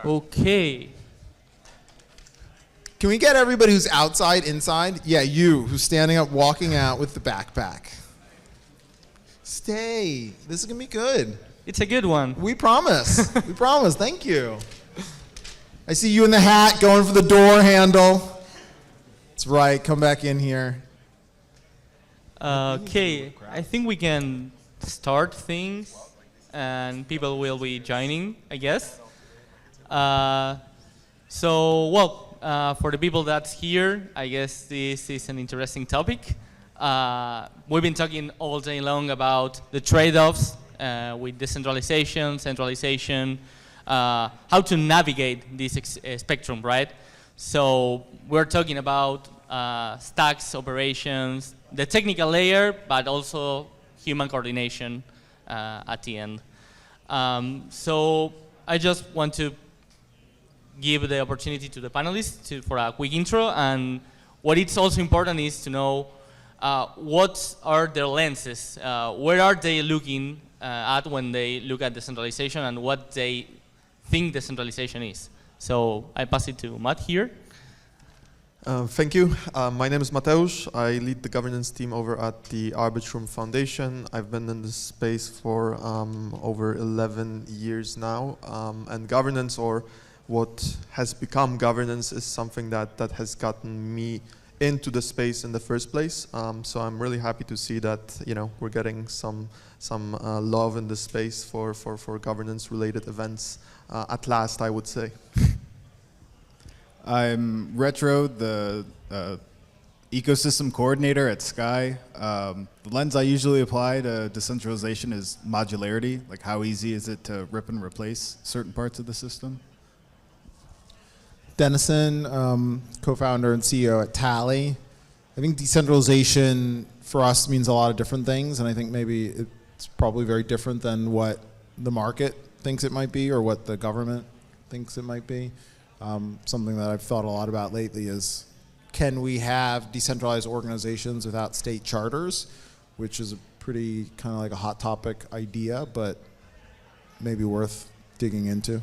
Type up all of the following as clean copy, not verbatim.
Okay. Can we get everybody who's outside, inside? Yeah, you, who's standing up, walking out with the backpack. Stay. This is going to be good. It's a good one. We promise. We promise. Thank you. I see you in the hat going for the door handle. That's right. Come back in here. Okay. I think we can start things and people will be joining, I guess. For the people that's here, I guess this is an interesting topic. We've been talking all day long about the trade-offs with decentralization, centralization, how to navigate this spectrum, right? So we're talking about stacks, operations, the technical layer, but also human coordination at the end. So I just want to give the opportunity to the panelists for a quick intro, and what it's also important is to know what are their lenses, where are they looking at when they look at decentralization and what they think decentralization is. So I pass it to Matt here. Thank you. My name is Mateusz. I lead the governance team over at the Arbitrum Foundation. I've been in this space for over 11 years now, and governance, or what has become governance, is something that has gotten me into the space in the first place. So I'm really happy to see that we're getting some love in the space for governance-related events at last, I would say. I'm Retro, the ecosystem coordinator at Sky. The lens I usually apply to decentralization is modularity, like how easy is it to rip and replace certain parts of the system. Dennison, co-founder and CEO at Tally. I think decentralization for us means a lot of different things, and I think maybe it's probably very different than what the market thinks it might be or what the government thinks it might be. Something that I've thought a lot about lately is, can we have decentralized organizations without state charters, which is a pretty kind of like a hot topic idea, but maybe worth digging into.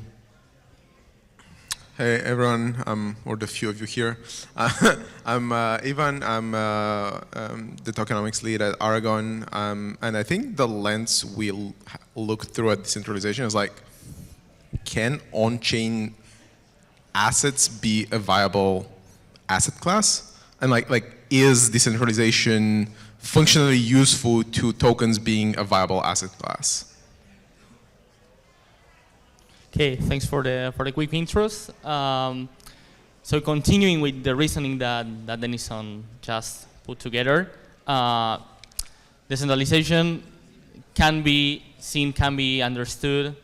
Hey everyone, or the few of you here. I'm Ivan, I'm the tokenomics lead at Aragon, and I think the lens we'll look through at decentralization is like, can on-chain assets be a viable asset class? And like is decentralization functionally useful to tokens being a viable asset class? Okay, thanks for the quick intros. So continuing with the reasoning that Dennison just put together, decentralization can be seen, can be understood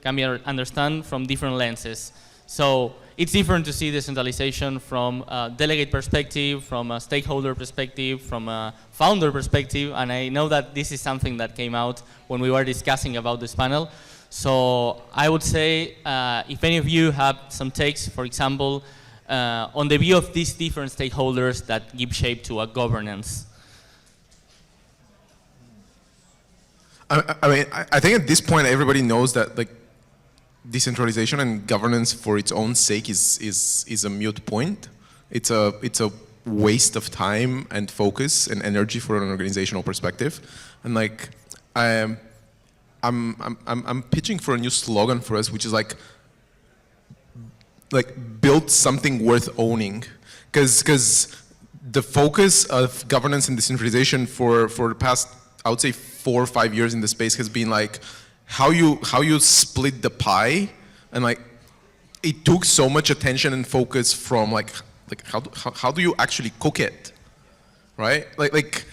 from different lenses. So it's different to see decentralization from a delegate perspective, from a stakeholder perspective, from a founder perspective, and I know that this is something that came out when we were discussing about this panel. So I would say, if any of you have some takes, for example, on the view of these different stakeholders that give shape to a governance. I think at this point everybody knows that like decentralization and governance for its own sake is a moot point. It's a waste of time and focus and energy for an organizational perspective, and like I'm pitching for a new slogan for us, which is like build something worth owning, because the focus of governance and decentralization for the past, I would say, 4 or 5 years in the space has been like how you split the pie, and like it took so much attention and focus from like how do you actually cook it, right? Like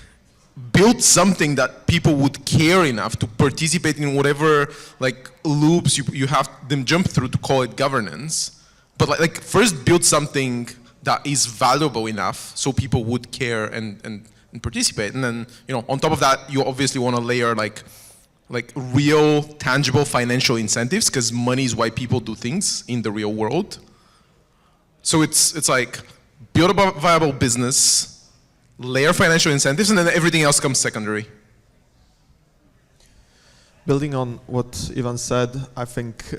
build something that people would care enough to participate in whatever like loops you have them jump through to call it governance. But like first build something that is valuable enough so people would care and participate. And then, on top of that, you obviously want to layer like real tangible financial incentives, because money is why people do things in the real world. So it's like build a viable business, layer financial incentives, and then everything else comes secondary. Building on what Ivan said, I think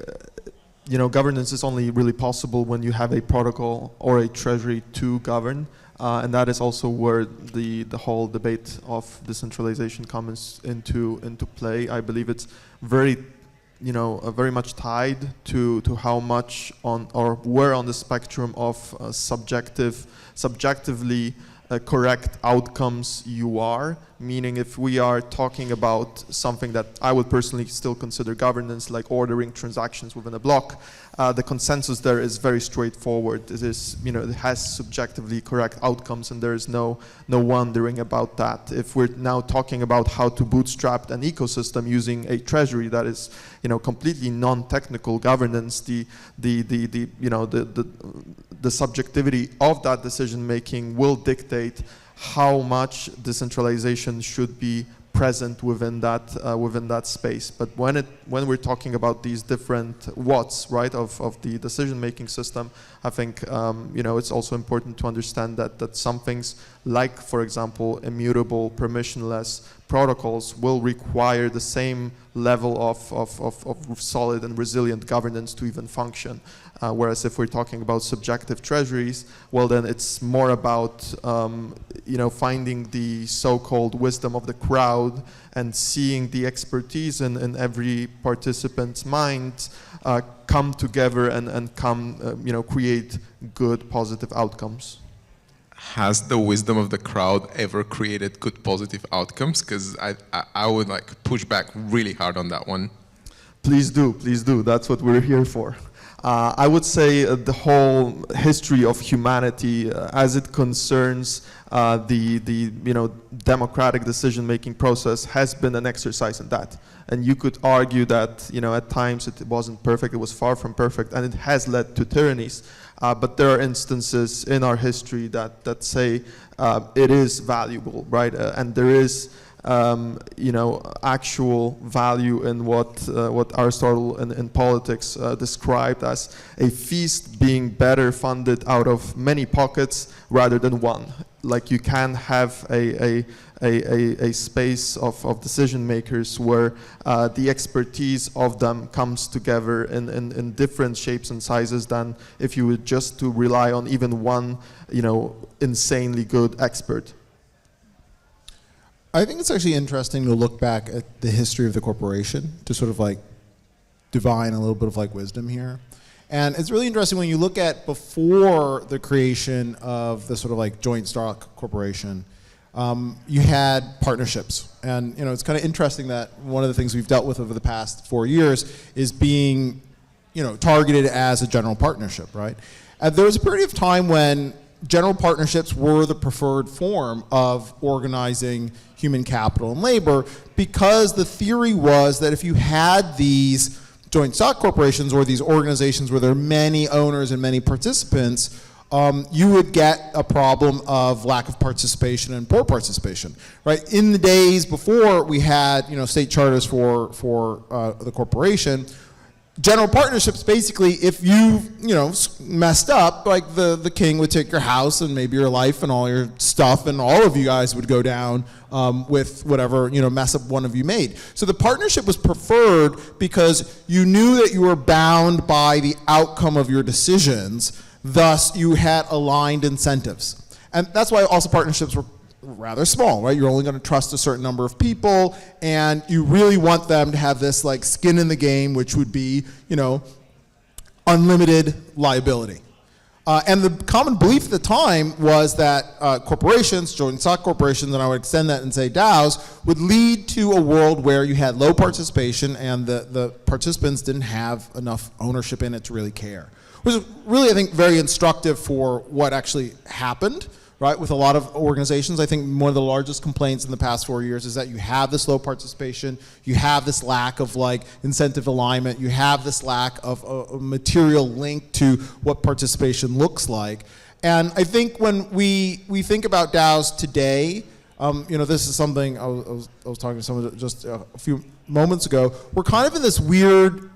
governance is only really possible when you have a protocol or a treasury to govern. And that is also where the whole debate of decentralization comes into play. I believe it's very much tied to how much on or where on the spectrum of subjectively correct outcomes you are. Meaning, if we are talking about something that I would personally still consider governance, like ordering transactions within a block, the consensus there is very straightforward. It is, it has subjectively correct outcomes, and there is no wondering about that. If we're now talking about how to bootstrap an ecosystem using a treasury that is, completely non-technical governance, the subjectivity of that decision making will dictate how much decentralization should be present within that space. But when we're talking about these different what's, right, of the decision-making system, I think it's also important to understand that some things, like for example immutable permissionless protocols, will require the same level of solid and resilient governance to even function. Whereas if we're talking about subjective treasuries, well then it's more about finding the so-called wisdom of the crowd and seeing the expertise in every participant's mind come together and create good positive outcomes. Has the wisdom of the crowd ever created good positive outcomes? Because I would push back really hard on that one. Please do. That's what we're here for. I would say the whole history of humanity, as it concerns the democratic decision-making process, has been an exercise in that. And you could argue that at times it wasn't perfect, it was far from perfect, and it has led to tyrannies. But there are instances in our history that say it is valuable, right? And there is actual value in what Aristotle in Politics described as a feast being better funded out of many pockets rather than one. Like, you can have a space of decision makers where the expertise of them comes together in different shapes and sizes than if you were just to rely on even one insanely good expert. I think it's actually interesting to look back at the history of the corporation to sort of divine a little bit of wisdom here. And it's really interesting when you look at before the creation of the sort of joint stock corporation, you had partnerships. And it's kind of interesting that one of the things we've dealt with over the past 4 years is being targeted as a general partnership, right? And there was a period of time when general partnerships were the preferred form of organizing human capital and labor, because the theory was that if you had these joint stock corporations or these organizations where there are many owners and many participants, you would get a problem of lack of participation and poor participation, right? In the days before we had state charters for the corporation, general partnerships, basically, if you messed up, the king would take your house and maybe your life and all your stuff, and all of you guys would go down with whatever mess up one of you made. So the partnership was preferred because you knew that you were bound by the outcome of your decisions. Thus, you had aligned incentives, and that's why also partnerships were rather small, right? You're only going to trust a certain number of people, and you really want them to have this skin in the game, which would be, unlimited liability. And the common belief at the time was that corporations, joint stock corporations, and I would extend that and say DAOs, would lead to a world where you had low participation and the participants didn't have enough ownership in it to really care. Which is really, I think, very instructive for what actually happened, right, with a lot of organizations. I think one of the largest complaints in the past 4 years is that you have this low participation, you have this lack of incentive alignment, you have this lack of a material link to what participation looks like. And I think when we think about DAOs today, this is something I was talking to someone just a few moments ago, we're kind of in this weird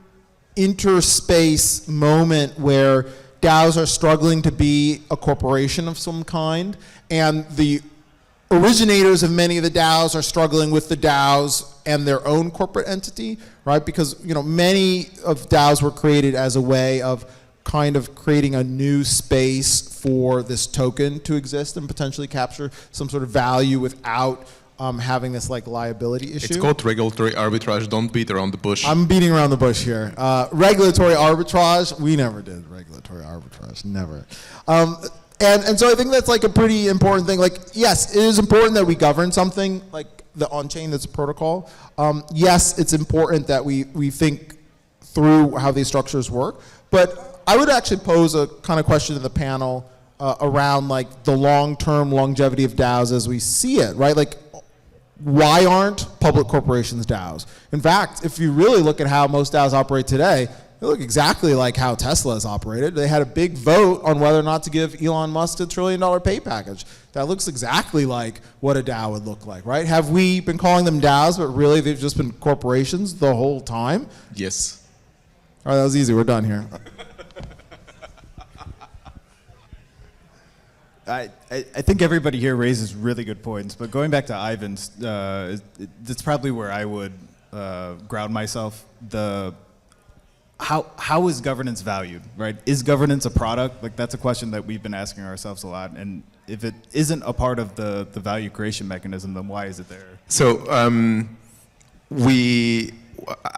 interspace moment where DAOs are struggling to be a corporation of some kind, and the originators of many of the DAOs are struggling with the DAOs and their own corporate entity, right? Because many of DAOs were created as a way of kind of creating a new space for this token to exist and potentially capture some sort of value without having this like liability issue. It's called regulatory arbitrage. Don't beat around the bush. I'm beating around the bush here. Regulatory arbitrage, we never did regulatory arbitrage, never. And so I think that's like a pretty important thing. Like, yes, it is important that we govern something like the on-chain that's a protocol. Yes, it's important that we think through how these structures work. But I would actually pose a kind of question to the panel around like the long-term longevity of DAOs as we see it, right? Like, why aren't public corporations DAOs? In fact, if you really look at how most DAOs operate today, they look exactly like how Tesla is operated. They had a big vote on whether or not to give Elon Musk a $1 trillion pay package. That looks exactly like what a DAO would look like, right? Have we been calling them DAOs, but really they've just been corporations the whole time? Yes. All right, that was easy. We're done here. I think everybody here raises really good points, but going back to Ivan's, that's probably where I would ground myself. How is governance valued, right? Is governance a product? Like, that's a question that we've been asking ourselves a lot. And if it isn't a part of the value creation mechanism, then why is it there? So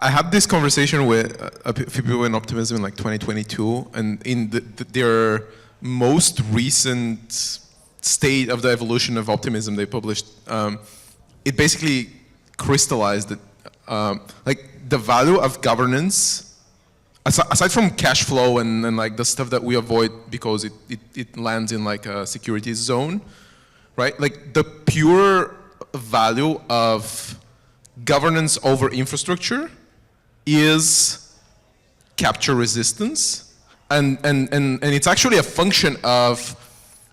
I had this conversation with a few people in Optimism in like 2022, and in their most recent state of the evolution of Optimism they published, it basically crystallized that like the value of governance, aside from cash flow and like the stuff that we avoid because it lands in like a securities zone, right? Like the pure value of governance over infrastructure is capture resistance. And it's actually a function of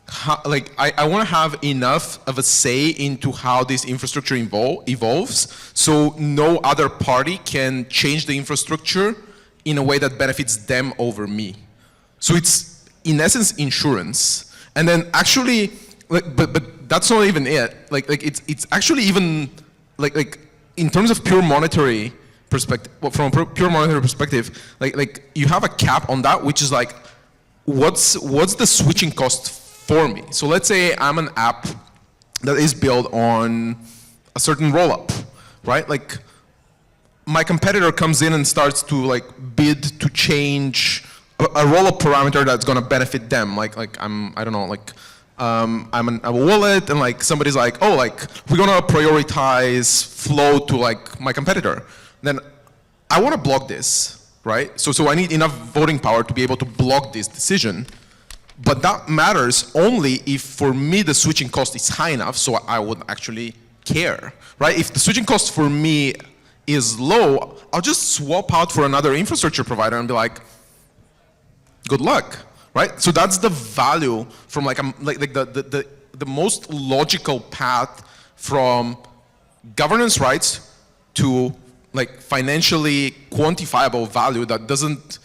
how, like, I want to have enough of a say into how this infrastructure evolves, so no other party can change the infrastructure in a way that benefits them over me. So it's, in essence, insurance. And then actually, like, but that's not even it. Like it's actually even, like in terms of pure monetary perspective, from a pure monetary perspective, like you have a cap on that, which is like, what's the switching cost for me? So let's say I'm an app that is built on a certain rollup, right? Like my competitor comes in and starts to like bid to change a rollup parameter that's gonna benefit them. Like I don't know, like I'm a wallet, and like somebody's like, oh, like we're gonna prioritize flow to like my competitor. Then I want to block this, right? So I need enough voting power to be able to block this decision. But that matters only if for me the switching cost is high enough so I would actually care, right? If the switching cost for me is low, I'll just swap out for another infrastructure provider and be like, good luck, right? So that's the value from like the most logical path from governance rights to like financially quantifiable value that doesn't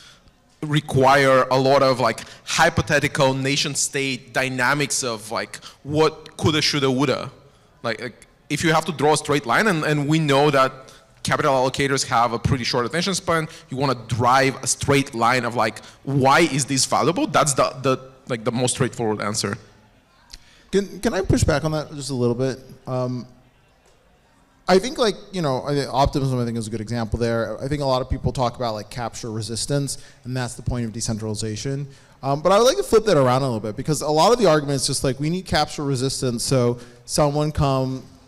require a lot of like hypothetical nation state dynamics of like what coulda, shoulda, woulda. Like if you have to draw a straight line, and we know that capital allocators have a pretty short attention span, you want to drive a straight line of like, why is this valuable? That's the most straightforward answer. Can I push back on that just a little bit? I think like, optimism I think is a good example there. I think a lot of people talk about like capture resistance, and that's the point of decentralization. But I would like to flip that around a little bit, because a lot of the argument is just like, we need capture resistance so someone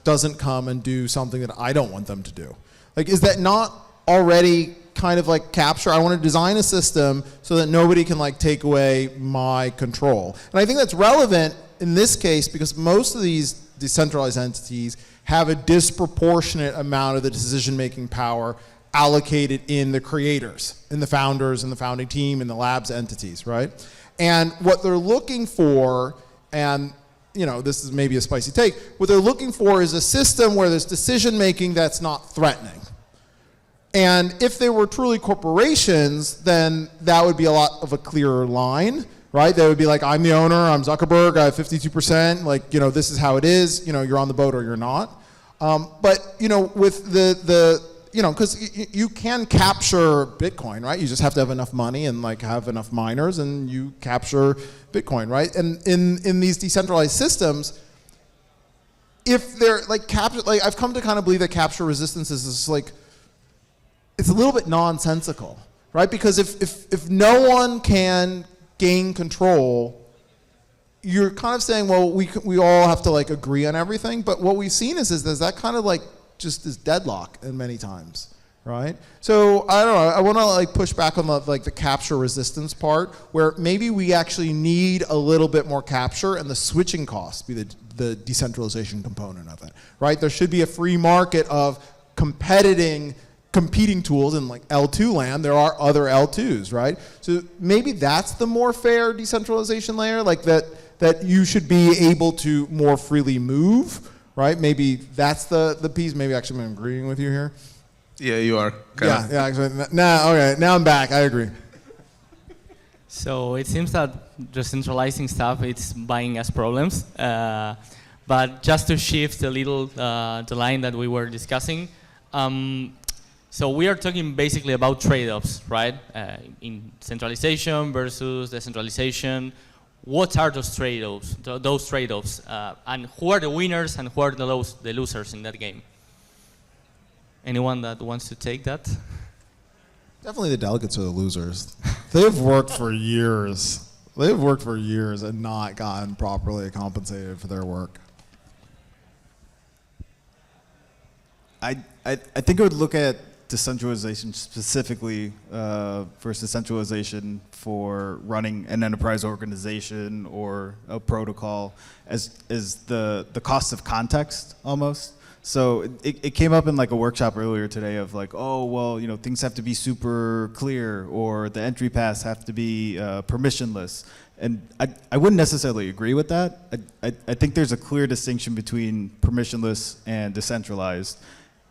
doesn't come and do something that I don't want them to do. Like, is that not already kind of like capture? I want to design a system so that nobody can like take away my control. And I think that's relevant in this case because most of these decentralized entities have a disproportionate amount of the decision-making power allocated in the creators, in the founders, in the founding team, in the labs entities, right? And what they're looking for, and this is maybe a spicy take, what they're looking for is a system where there's decision-making that's not threatening. And if they were truly corporations, then that would be a lot of a clearer line. right? They would be like, I'm the owner, I'm Zuckerberg, I have 52%, like, this is how it is, you're on the boat or you're not. But, with because you can capture Bitcoin, right? You just have to have enough money and like have enough miners and you capture Bitcoin, right? And in these decentralized systems, if they're like I've come to kind of believe that capture resistance is just like, it's a little bit nonsensical, right? Because if no one can gain control, you're kind of saying, well, we all have to like agree on everything. But what we've seen is that kind of like just this deadlock in many times, right? So I don't know. I want to like push back on the capture resistance part, where maybe we actually need a little bit more capture, and the switching costs be the decentralization component of it, right? There should be a free market of competing tools in like L2 land. There are other L2s, right? So maybe that's the more fair decentralization layer, like that you should be able to more freely move, right? Maybe that's the piece. Maybe actually I'm agreeing with you here. Yeah, you are. Yeah, actually. Okay, now I'm back. I agree. So it seems that decentralizing stuff, it's buying us problems. But just to shift a little the line that we were discussing, so we are talking basically about trade-offs, right? In centralization versus decentralization. What are those trade-offs? And who are the winners and who are the losers in that game? Anyone that wants to take that? Definitely the delegates are the losers. They've worked for years. They've worked for years and not gotten properly compensated for their work. I think I would look at decentralization specifically versus centralization for running an enterprise organization or a protocol as the cost of context almost. So it came up in like a workshop earlier today of like, oh, well, things have to be super clear or the entry paths have to be permissionless. And I wouldn't necessarily agree with that. I think there's a clear distinction between permissionless and decentralized.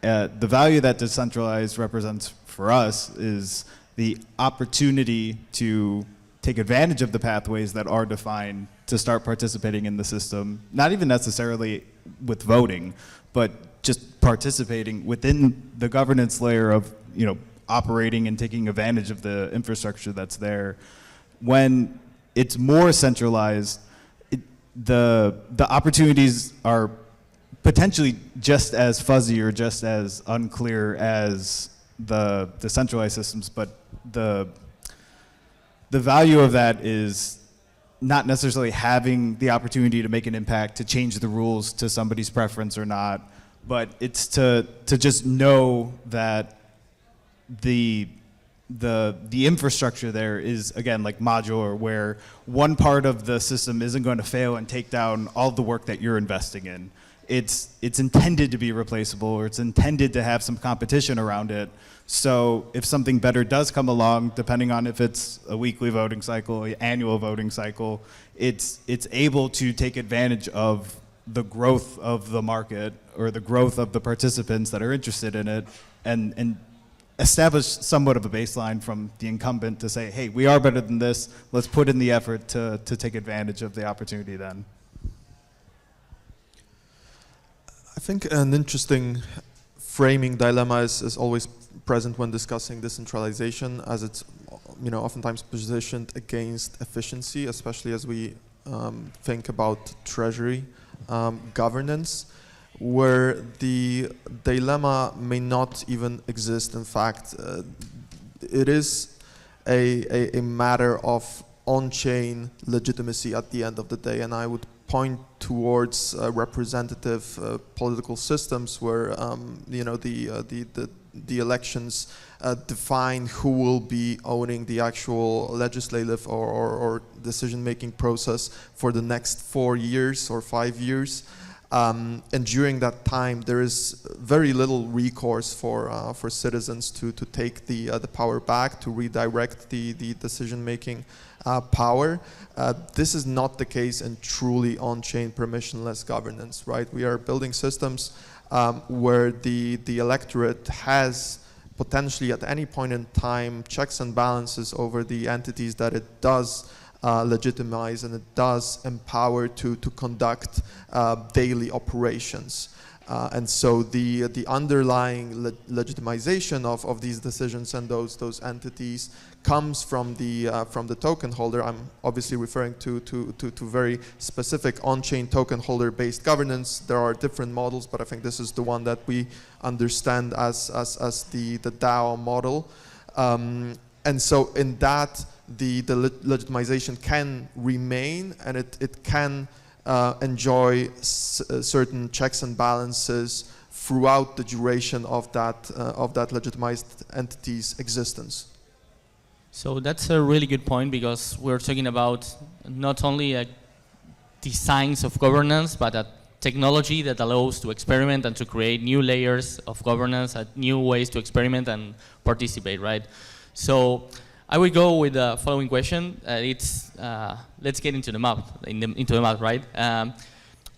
The value that decentralized represents for us is the opportunity to take advantage of the pathways that are defined to start participating in the system, not even necessarily with voting, but just participating within the governance layer of operating and taking advantage of the infrastructure that's there. When it's more centralized, the opportunities are potentially just as fuzzy or just as unclear as the centralized systems, but the value of that is not necessarily having the opportunity to make an impact, to change the rules to somebody's preference or not, but it's to just know that the infrastructure there is, again, like modular, where one part of the system isn't going to fail and take down all the work that you're investing in. It's intended to be replaceable, or it's intended to have some competition around it. So if something better does come along, depending on if it's a weekly voting cycle, an annual voting cycle, it's able to take advantage of the growth of the market or the growth of the participants that are interested in it, and establish somewhat of a baseline from the incumbent to say, hey, we are better than this, let's put in the effort to take advantage of the opportunity then. I think an interesting framing dilemma is always present when discussing decentralization, as it's oftentimes positioned against efficiency, especially as we think about treasury governance, where the dilemma may not even exist. In fact, it is a matter of on-chain legitimacy at the end of the day, and I would point towards representative political systems where the elections define who will be owning the actual legislative or decision-making process for the next 4 years or 5 years. And during that time, there is very little recourse for citizens to take the power back, to redirect the decision-making power. This is not the case in truly on-chain permissionless governance, right? We are building systems where the electorate has potentially at any point in time checks and balances over the entities that it does legitimize and it does empower to conduct daily operations. And so the underlying legitimization of these decisions and those entities comes from the token holder. I'm obviously referring to very specific on-chain token holder based governance. There are different models, but I think this is the one that we understand as the DAO model. And so in that, the legitimization can remain, and it can enjoy certain checks and balances throughout the duration of that legitimized entity's existence. So that's a really good point, because we're talking about not only designs of governance, but a technology that allows to experiment and to create new layers of governance, new ways to experiment and participate, right? So I will go with the following question. Let's get into the map, right?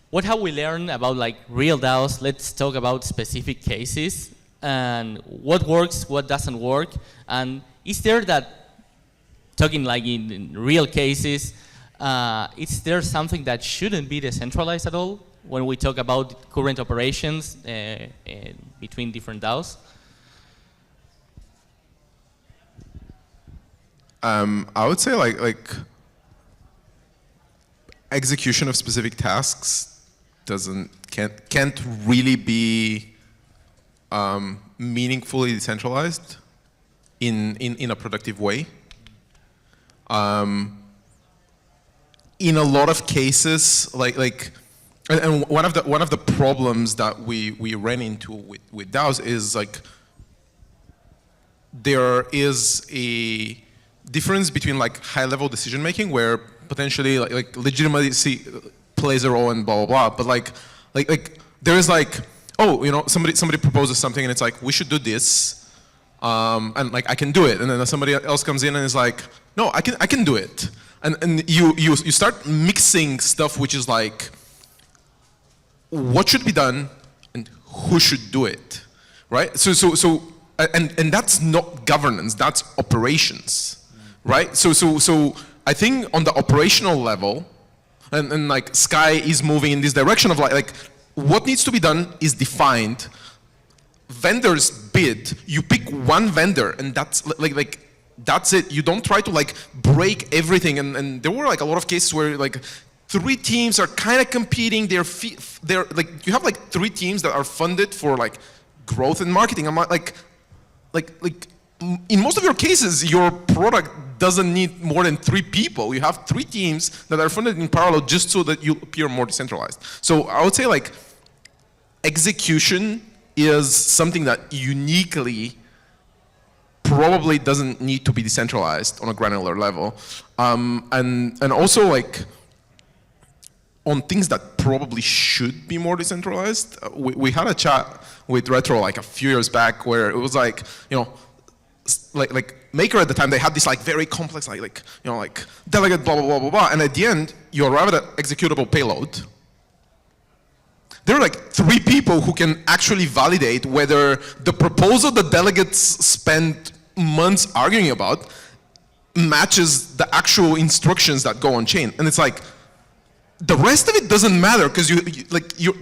What have we learned about like real DAOs? Let's talk about specific cases and what works, what doesn't work, and is there that, talking like in real cases, is there something that shouldn't be decentralized at all when we talk about current operations between different DAOs? I would say like execution of specific tasks can't really be meaningfully decentralized in a productive way. In a lot of cases, and one of the problems that we ran into with DAOs is like there is a difference between like high-level decision making, where potentially like legitimacy plays a role and blah blah blah, but like there is like, oh, you know, somebody proposes something and it's like, we should do this, and like I can do it, and then somebody else comes in and is like, no, I can do it, and you start mixing stuff which is like what should be done and who should do it, right? So and that's not governance, that's operations. Right? So I think on the operational level, and like Sky is moving in this direction of like what needs to be done is defined. Vendors bid, you pick one vendor, and that's like that's it. You don't try to like break everything. And there were like a lot of cases where like 3 teams are kind of competing. They're like, you have like 3 teams that are funded for like growth and marketing. I'm like in most of your cases, your product doesn't need more than 3 people. You have 3 teams that are funded in parallel just so that you appear more decentralized. So I would say like execution is something that uniquely probably doesn't need to be decentralized on a granular level. And also like on things that probably should be more decentralized. We had a chat with Retro like a few years back where it was like, you know, like Maker at the time, they had this like very complex like you know, like delegate blah blah blah blah blah, and at the end you arrive at an executable payload. There are like 3 people who can actually validate whether the proposal the delegates spent months arguing about matches the actual instructions that go on chain, and it's like the rest of it doesn't matter because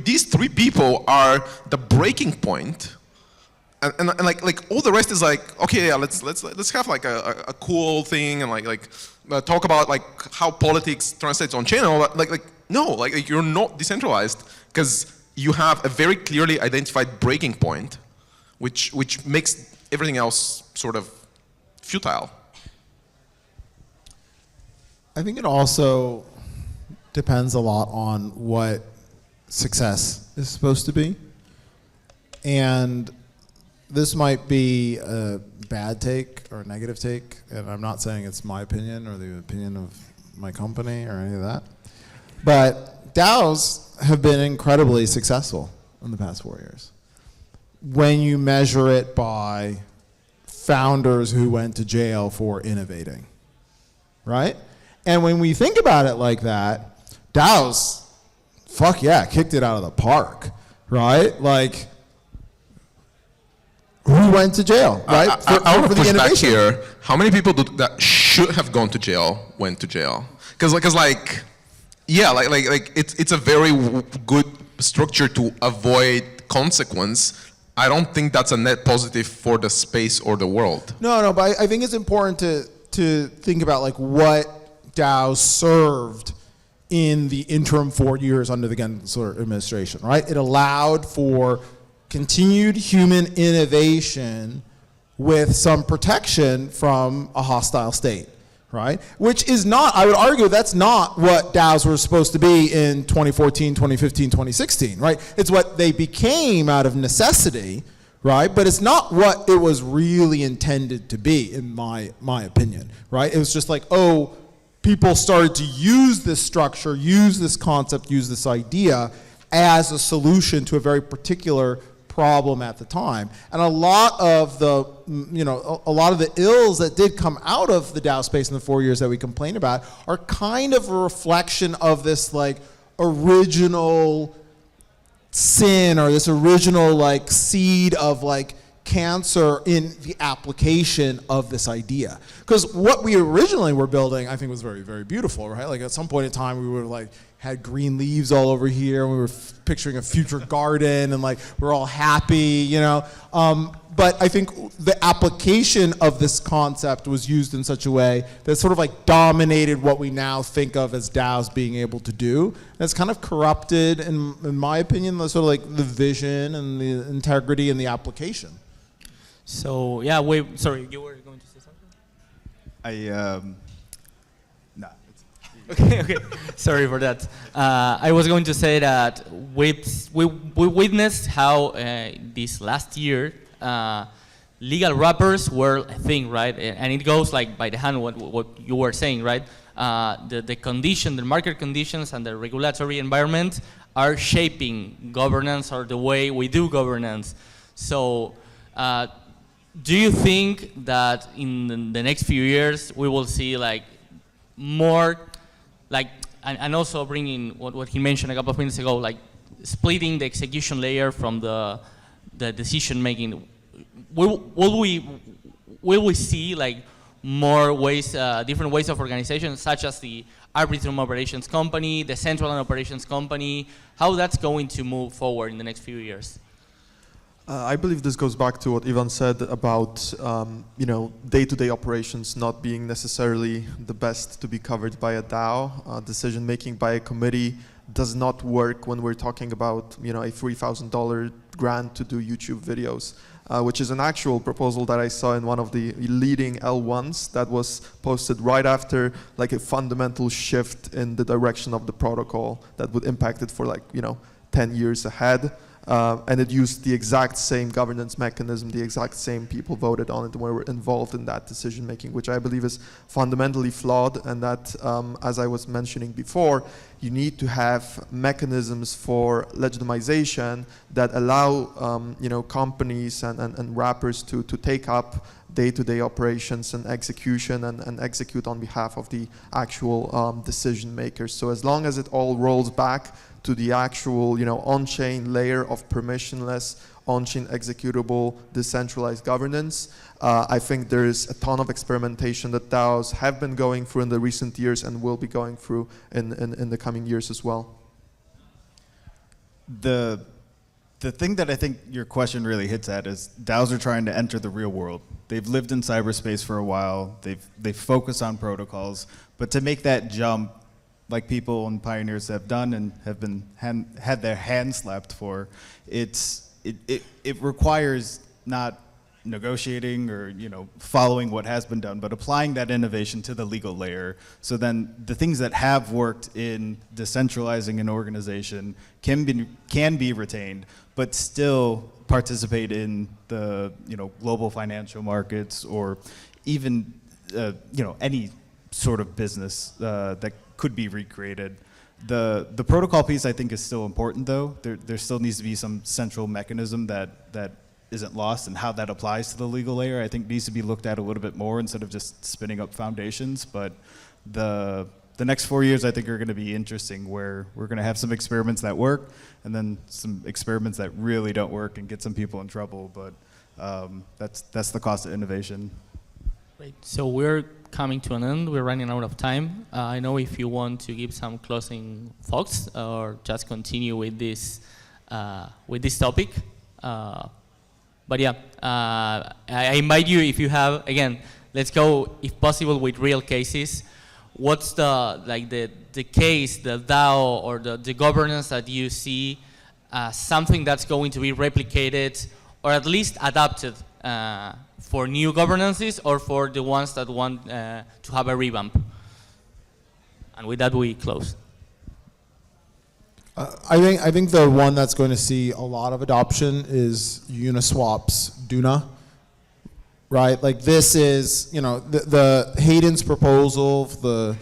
these 3 people are the breaking point. And like all the rest is like, okay, yeah, let's have like a cool thing and like talk about like how politics translates on chain and all that. Like no, like you're not decentralized because you have a very clearly identified breaking point, which makes everything else sort of futile. I think it also depends a lot on what success is supposed to be, and this might be a bad take or a negative take, and I'm not saying it's my opinion or the opinion of my company or any of that, but DAOs have been incredibly successful in the past 4 years. When you measure it by founders who went to jail for innovating, right? And when we think about it like that, DAOs, fuck yeah, kicked it out of the park, right? Like, who went to jail, right? I would push back here. How many people that should have gone to jail went to jail? Because like, yeah, like it's a very good structure to avoid consequence. I don't think that's a net positive for the space or the world. No, but I think it's important to think about like what DAOs served in the interim 4 years under the Gensler administration, right? It allowed for continued human innovation with some protection from a hostile state, right? Which is not, I would argue, that's not what DAOs were supposed to be in 2014, 2015, 2016, right? It's what they became out of necessity, right? But it's not what it was really intended to be, in my opinion, right? It was just like, oh, people started to use this structure, use this concept, use this idea as a solution to a very particular problem at the time. And a lot of the, a lot of the ills that did come out of the DAO space in the 4 years that we complain about are kind of a reflection of this like original sin or this original like seed of like cancer in the application of this idea. Because what we originally were building, I think, was very, very beautiful, right? Like at some point in time, we were like, had green leaves all over here, and we were picturing a future garden, and like, we're all happy, But I think the application of this concept was used in such a way that sort of like dominated what we now think of as DAOs being able to do. And it's kind of corrupted, in my opinion, the sort of like the vision and the integrity and the application. So yeah, sorry, you were going to say something? Nah. Okay. Sorry for that. I was going to say that we witnessed how this last year legal wrappers were a thing, right? And it goes like by the hand what you were saying, right? The market conditions and the regulatory environment are shaping governance or the way we do governance. So do you think that in the next few years we will see like more, like, and also bringing what he mentioned a couple of minutes ago, like splitting the execution layer from the decision making? Will we see like more ways, different ways of organization, such as the Arbitrum operations company, the central operations company? How that's going to move forward in the next few years? I believe this goes back to what Ivan said about day-to-day operations not being necessarily the best to be covered by a DAO. Decision making by a committee does not work when we're talking about a $3,000 grant to do YouTube videos, which is an actual proposal that I saw in one of the leading L1s that was posted right after like a fundamental shift in the direction of the protocol that would impact it for 10 years ahead. And it used the exact same governance mechanism, the exact same people voted on it and were involved in that decision making, which I believe is fundamentally flawed. And that, as I was mentioning before, you need to have mechanisms for legitimization that allow companies and wrappers to take up day-to-day operations and execution and execute on behalf of the actual decision makers. So as long as it all rolls back to the actual on-chain layer of permissionless, on-chain executable, decentralized governance, I think there is a ton of experimentation that DAOs have been going through in the recent years and will be going through in the coming years as well. The thing that I think your question really hits at is DAOs are trying to enter the real world. They've lived in cyberspace for a while. They've focused on protocols, but to make that jump, like people and pioneers have done and have been had their hands slapped for, it requires not negotiating or following what has been done, but applying that innovation to the legal layer. So then the things that have worked in decentralizing an organization can be retained, but still participate in the global financial markets or even any sort of business that could be recreated. The protocol piece I think is still important though. There still needs to be some central mechanism that isn't lost, and how that applies to the legal layer I think needs to be looked at a little bit more instead of just spinning up foundations. But the next 4 years I think are going to be interesting, where we're going to have some experiments that work and then some experiments that really don't work and get some people in trouble. But that's the cost of innovation. Great. So we're coming to an end. We're running out of time. I know if you want to give some closing thoughts or just continue with this topic. But yeah, I invite you, if you have, again, let's go, if possible, with real cases. What's the case, the DAO or the governance that you see something that's going to be replicated or at least adapted for new governances or for the ones that want to have a revamp? And with that, we close. I think the one that's going to see a lot of adoption is Uniswap's Duna, right? Like this is, you know, the Hayden's proposal, the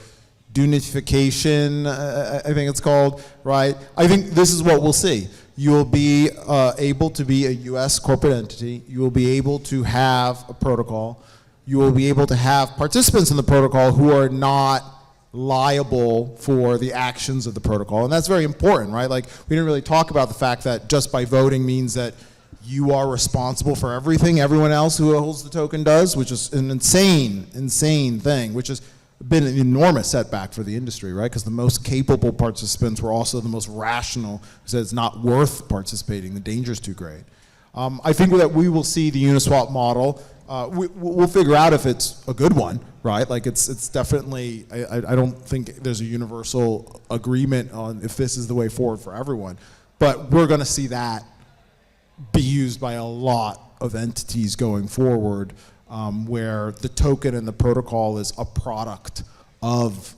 Dunification, I think it's called, right? I think this is what we'll see. You will be able to be a US corporate entity. You will be able to have a protocol. You will be able to have participants in the protocol who are not liable for the actions of the protocol. And that's very important, right? Like, we didn't really talk about the fact that just by voting means that you are responsible for everything everyone else who holds the token does, which is an insane thing, which has been an enormous setback for the industry, right? Because the most capable participants were also the most rational, who said it's not worth participating, the danger's too great. I think that we will see the Uniswap model. We'll figure out if it's a good one, right? Like it's definitely, I don't think there's a universal agreement on if this is the way forward for everyone. But we're gonna see that be used by a lot of entities going forward, where the token and the protocol is a product of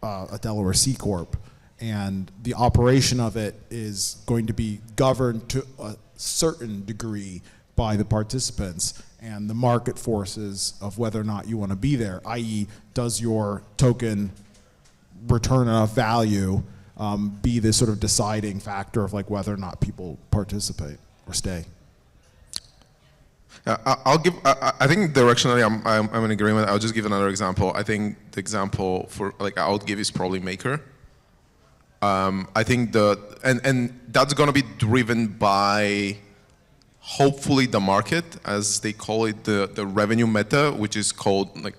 a Delaware C Corp, and the operation of it is going to be governed to a certain degree by the participants and the market forces of whether or not you want to be there, i.e. does your token return enough value, be the sort of deciding factor of like whether or not people participate or stay. I'll give. I think directionally, I'm in agreement. I'll just give another example. I think the example for like I would give is probably Maker. I think and that's going to be driven by hopefully the market, as they call it, the revenue meta, which is called like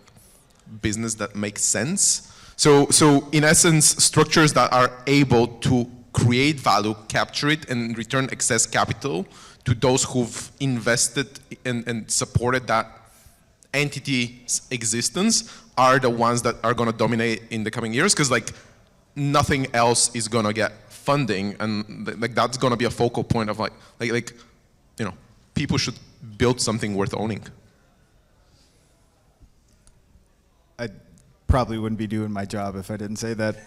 business that makes sense. So in essence, structures that are able to create value, capture it, and return excess capital to those who've invested and supported that entity's existence are the ones that are going to dominate in the coming years, because like nothing else is going to get funding, and like that's going to be a focal point of like you know, people should build something worth owning. I probably wouldn't be doing my job if I didn't say that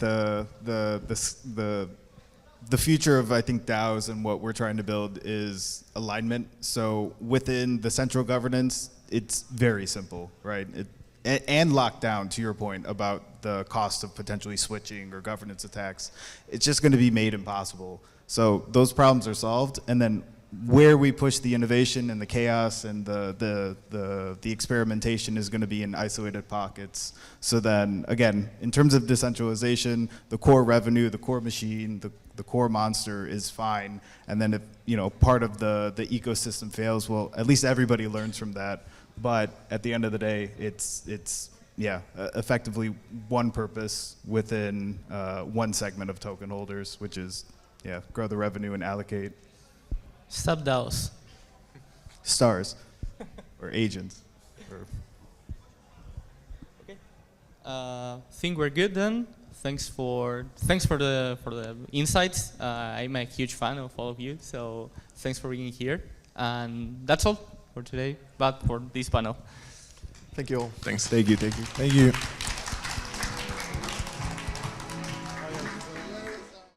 the future of, I think, DAOs and what we're trying to build is alignment. So within the central governance, it's very simple, right? And locked down, to your point about the cost of potentially switching or governance attacks. It's just going to be made impossible. So those problems are solved, and then where we push the innovation and the chaos and the experimentation is going to be in isolated pockets. So then, again, in terms of decentralization, the core revenue, the core machine, the core monster is fine. And then if, you know, part of the ecosystem fails, well, at least everybody learns from that. But at the end of the day, it's effectively one purpose within one segment of token holders, which is, grow the revenue and allocate. Stop DAOs. Stars or agents. Okay. Think we're good then. Thanks for the insights. I'm a huge fan of all of you, so thanks for being here. And that's all for today, but for this panel. Thank you all. Thanks. Thank you. Thank you.